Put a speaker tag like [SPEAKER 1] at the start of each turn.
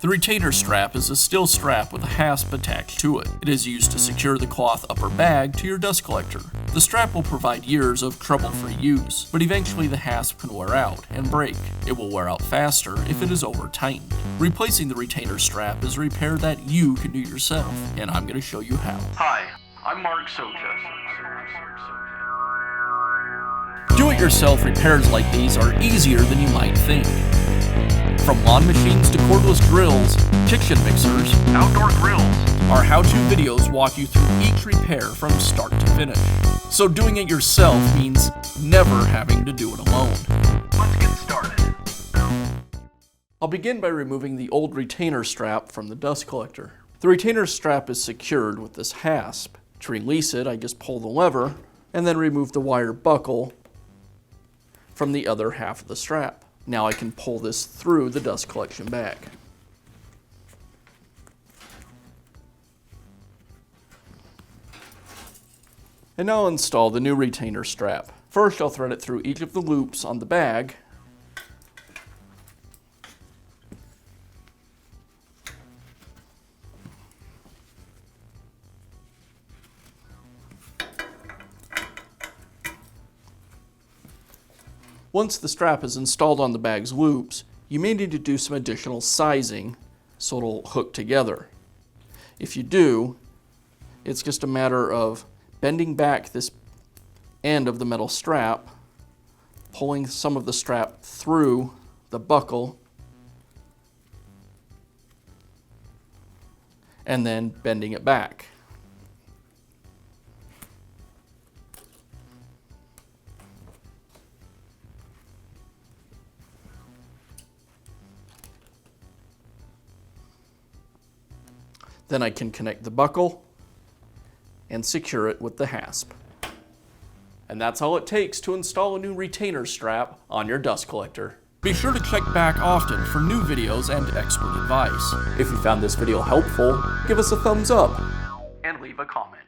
[SPEAKER 1] The retainer strap is a steel strap with a hasp attached to it. It is used to secure the cloth upper bag to your dust collector. The strap will provide years of trouble-free use, but eventually the hasp can wear out and break. It will wear out faster if it is over-tightened. Replacing the retainer strap is a repair that you can do yourself, and I'm going to show you how.
[SPEAKER 2] Hi, I'm Mark Socha.
[SPEAKER 1] Do-it-yourself repairs like these are easier than you might think. From lawn machines to cordless grills, kitchen mixers,
[SPEAKER 2] Outdoor grills.
[SPEAKER 1] our how-to videos walk you through each repair from start to finish. So doing it yourself means never having to do it alone.
[SPEAKER 2] Let's get started.
[SPEAKER 1] I'll begin by removing the old retainer strap from the dust collector. The retainer strap is secured with this hasp. To release it, I just pull the lever and then remove the wire buckle from the other half of the strap. Now I can pull this through the dust collection bag. And now I'll install the new retainer strap. First, I'll thread it through each of the loops on the bag. Once the strap is installed on the bag's loops, you may need to do some additional sizing so it'll hook together. If you do, it's just a matter of bending back this end of the metal strap, pulling some of the strap through the buckle, and then bending it back. Then I can connect the buckle and secure it with the hasp. And that's all it takes to install a new retainer strap on your dust collector. Be sure to check back often for new videos and expert advice. If you found this video helpful, give us a thumbs up
[SPEAKER 2] And leave a comment.